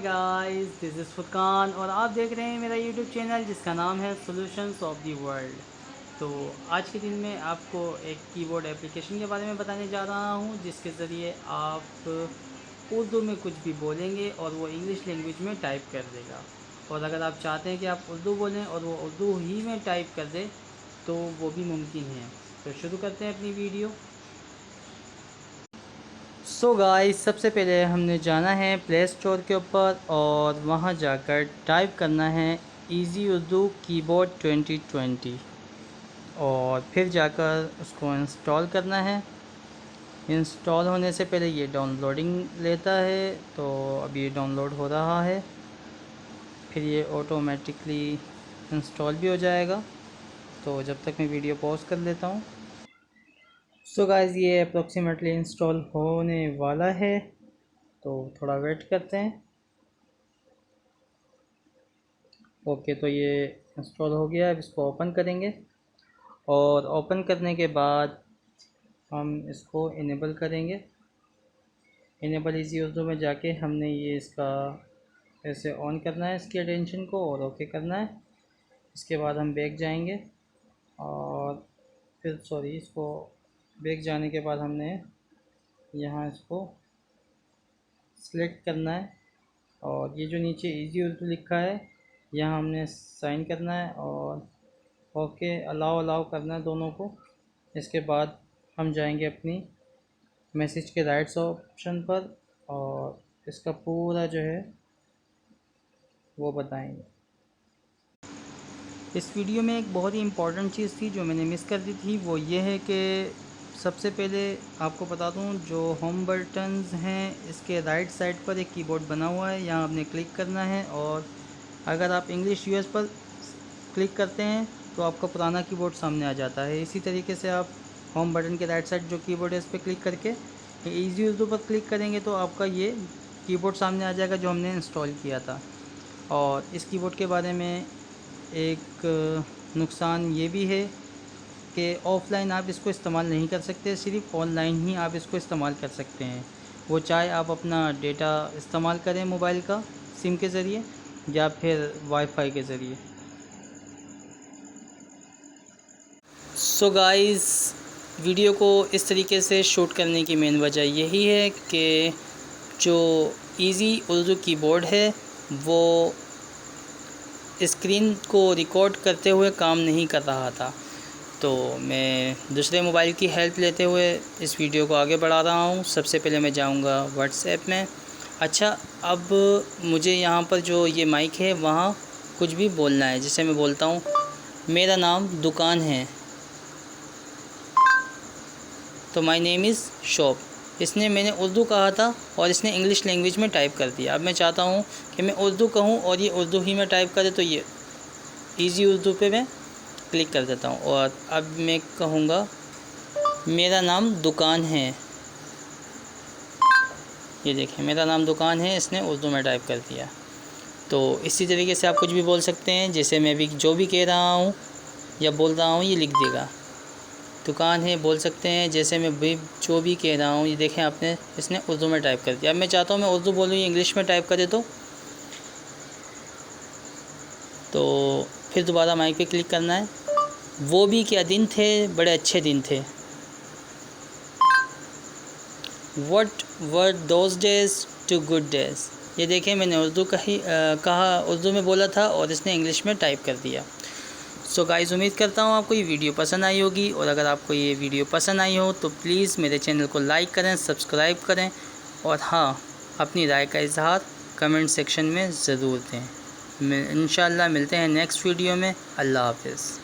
Guys, this is Furqan और आप देख रहे हैं मेरा यूट्यूब चैनल जिसका नाम है सॉल्यूशंस ऑफ द वर्ल्ड। तो आज के दिन में आपको एक कीबोर्ड एप्लीकेशन के बारे में बताने जा रहा हूं जिसके ज़रिए आप उर्दू में कुछ भी बोलेंगे और वो इंग्लिश लैंग्वेज में टाइप कर देगा। और अगर आप चाहते हैं कि आप उर्दू बोलें और वो उर्दू ही में टाइप कर दे तो वो भी मुमकिन है। तो शुरू करते हैं अपनी वीडियो। सो गाइस, सबसे पहले हमने जाना है प्ले स्टोर के ऊपर और वहाँ जाकर टाइप करना है इजी उर्दू कीबोर्ड 2020 और फिर जाकर उसको इंस्टॉल करना है। इंस्टॉल होने से पहले ये डाउनलोडिंग लेता है, तो अब ये डाउनलोड हो रहा है, फिर ये ऑटोमेटिकली इंस्टॉल भी हो जाएगा। तो जब तक मैं वीडियो पॉज कर लेता हूँ। सो गाइस, ये अप्रोक्सीमेटली इंस्टॉल होने वाला है, तो थोड़ा वेट करते हैं। ओके, तो ये इंस्टॉल हो गया। अब इसको ओपन करेंगे और ओपन करने के बाद हम इसको इनेबल करेंगे। इनेबल इजी उर्दू में जाके हमने ये इसका ऐसे ऑन करना है, इसकी अटेंशन को, और ओके करना है। इसके बाद हम बैक जाएंगे और फिर इसको बैक जाने के बाद हमने यहाँ इसको सिलेक्ट करना है और ये जो नीचे इजी उर्दू लिखा है यहाँ हमने साइन करना है और ओके अलाउ करना है दोनों को। इसके बाद हम जाएंगे अपनी मैसेज के राइट्स ऑप्शन पर और इसका पूरा जो है वो बताएंगे। इस वीडियो में एक बहुत ही इम्पॉर्टेंट चीज़ थी जो मैंने मिस कर दी थी, वो ये है कि सबसे पहले आपको बता दूं, जो होम बटन्स हैं इसके राइट साइड पर एक कीबोर्ड बना हुआ है, यहाँ आपने क्लिक करना है और अगर आप इंग्लिश यूएस पर क्लिक करते हैं तो आपका पुराना कीबोर्ड सामने आ जाता है। इसी तरीके से आप होम बटन के राइट साइड जो कीबोर्ड है इस पर क्लिक करके ईजी उर्दू पर क्लिक करेंगे तो आपका ये कीबोर्ड सामने आ जाएगा जो हमने इंस्टॉल किया था। और इस कीबोर्ड के बारे में एक नुकसान ये भी है कि ऑफ़लाइन आप इसको इस्तेमाल नहीं कर सकते, सिर्फ ऑनलाइन ही आप इसको इस्तेमाल कर सकते हैं। वो चाहे आप अपना डेटा इस्तेमाल करें मोबाइल का सिम के ज़रिए या फिर वाईफाई के ज़रिए। सो गाइस, वीडियो को इस तरीके से शूट करने की मेन वजह यही है कि जो इजी उर्दू कीबोर्ड है वो स्क्रीन को रिकॉर्ड करते हुए काम नहीं कर रहा था, तो मैं दूसरे मोबाइल की हेल्प लेते हुए इस वीडियो को आगे बढ़ा रहा हूँ। सबसे पहले मैं जाऊँगा व्हाट्सएप में। अच्छा, अब मुझे यहाँ पर जो ये माइक है वहाँ कुछ भी बोलना है। जैसे मैं बोलता हूँ मेरा नाम दुकान है, तो माय नेम इज़ शॉप। इसने मैंने उर्दू कहा था और इसने इंग्लिश लैंग्वेज में टाइप कर दिया। अब मैं चाहता हूँ कि मैं उर्दू कहूँ और ये उर्दू ही में टाइप करे, तो ये इजी उर्दू पे मैं क्लिक कर देता हूँ और अब मैं कहूँगा मेरा नाम दुकान है। ये देखें, मेरा नाम दुकान है, इसने उर्दू में टाइप कर दिया। तो इसी तरीके से आप कुछ भी बोल सकते हैं। जैसे मैं भी जो भी कह रहा हूँ या बोल रहा हूँ ये लिख देगा। दुकान है बोल सकते हैं, जैसे मैं भी जो भी कह रहा हूँ ये देखें आपने इसने उर्दू में टाइप कर दिया। अब मैं चाहता हूँ मैं उर्दू बोलूँ ये इंग्लिश में टाइप करे, तो फिर दोबारा माइक पे क्लिक करना है। वो भी क्या दिन थे, बड़े अच्छे दिन थे। What were those days to good days। ये देखें मैंने उर्दू कहा उर्दू में बोला था और इसने इंग्लिश में टाइप कर दिया। सो गाइस, उम्मीद करता हूँ आपको ये वीडियो पसंद आई होगी और अगर आपको ये वीडियो पसंद आई हो तो प्लीज़ मेरे चैनल को लाइक करें, सब्सक्राइब करें और हाँ, अपनी राय का इजहार कमेंट सेक्शन में ज़रूर दें। इंशाल्लाह मिलते हैं नेक्स्ट वीडियो में। अल्लाह हाफ़िज़।